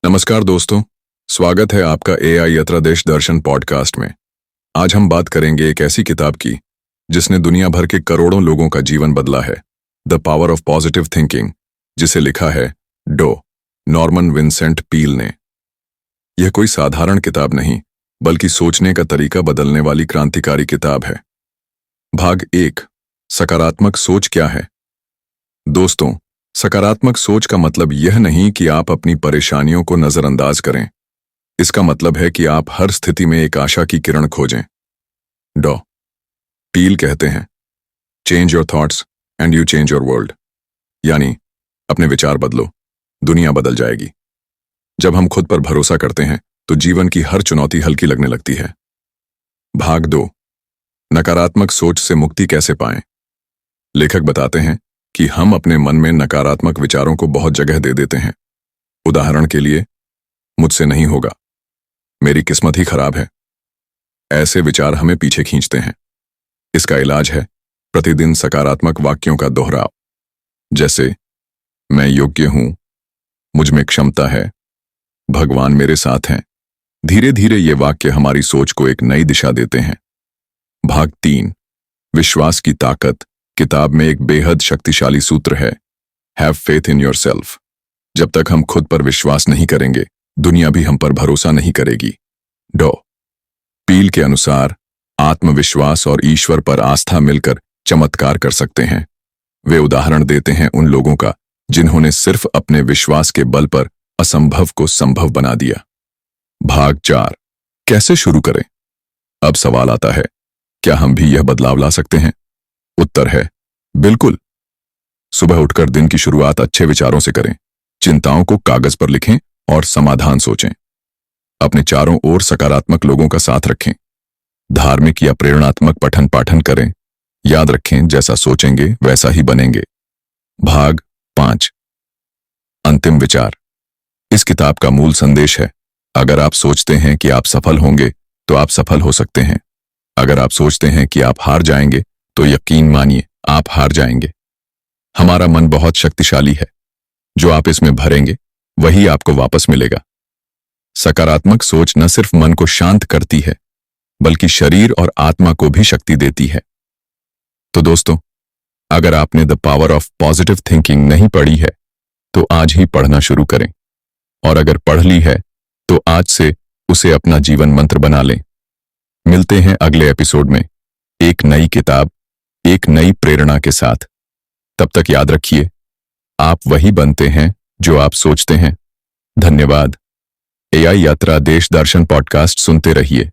नमस्कार दोस्तों, स्वागत है आपका एआई यात्रा देश दर्शन पॉडकास्ट में। आज हम बात करेंगे एक ऐसी किताब की जिसने दुनिया भर के करोड़ों लोगों का जीवन बदला है, the power of positive thinking, जिसे लिखा है नॉर्मन विंसेंट पील ने। यह कोई साधारण किताब नहीं, बल्कि सोचने का तरीका बदलने वाली क्रांतिकारी किताब है। भाग 1, सकारात्मक सोच क्या है। दोस्तों, सकारात्मक सोच का मतलब यह नहीं कि आप अपनी परेशानियों को नजरअंदाज करें। इसका मतलब है कि आप हर स्थिति में एक आशा की किरण खोजें। पील कहते हैं, change your thoughts and you change your world, यानी अपने विचार बदलो, दुनिया बदल जाएगी। जब हम खुद पर भरोसा करते हैं तो जीवन की हर चुनौती हल्की लगने लगती है। भाग 2, नकारात्मक सोच से मुक्ति कैसे पाएं। लेखक बताते हैं कि हम अपने मन में नकारात्मक विचारों को बहुत जगह दे देते हैं। उदाहरण के लिए, मुझसे नहीं होगा, मेरी किस्मत ही खराब है। ऐसे विचार हमें पीछे खींचते हैं। इसका इलाज है प्रतिदिन सकारात्मक वाक्यों का दोहराव, जैसे मैं योग्य हूं, मुझ में क्षमता है, भगवान मेरे साथ हैं। धीरे धीरे ये वाक्य हमारी सोच को एक नई दिशा देते हैं। भाग 3, विश्वास की ताकत। किताब में एक बेहद शक्तिशाली सूत्र है, हैव फेथ इन योरसेल्फ। जब तक हम खुद पर विश्वास नहीं करेंगे, दुनिया भी हम पर भरोसा नहीं करेगी। पील के अनुसार आत्मविश्वास और ईश्वर पर आस्था मिलकर चमत्कार कर सकते हैं। वे उदाहरण देते हैं उन लोगों का जिन्होंने सिर्फ अपने विश्वास के बल पर असंभव को संभव बना दिया। भाग 4, कैसे शुरू करें। अब सवाल आता है, क्या हम भी यह बदलाव ला सकते हैं? उत्तर है बिल्कुल। सुबह उठकर दिन की शुरुआत अच्छे विचारों से करें, चिंताओं को कागज पर लिखें और समाधान सोचें। अपने चारों ओर सकारात्मक लोगों का साथ रखें। धार्मिक या प्रेरणात्मक पठन पाठन करें। याद रखें, जैसा सोचेंगे वैसा ही बनेंगे। भाग 5, अंतिम विचार। इस किताब का मूल संदेश है, अगर आप सोचते हैं कि आप सफल होंगे तो आप सफल हो सकते हैं। अगर आप सोचते हैं कि आप हार जाएंगे तो यकीन मानिए आप हार जाएंगे। हमारा मन बहुत शक्तिशाली है, जो आप इसमें भरेंगे वही आपको वापस मिलेगा। सकारात्मक सोच न सिर्फ मन को शांत करती है, बल्कि शरीर और आत्मा को भी शक्ति देती है। तो दोस्तों, अगर आपने the power of positive thinking नहीं पढ़ी है तो आज ही पढ़ना शुरू करें, और अगर पढ़ ली है तो आज से उसे अपना जीवन मंत्र बना लें। मिलते हैं अगले एपिसोड में एक नई किताब, एक नई प्रेरणा के साथ। तब तक याद रखिए, आप वही बनते हैं जो आप सोचते हैं। धन्यवाद। एआई यात्रा देश दर्शन पॉडकास्ट सुनते रहिए।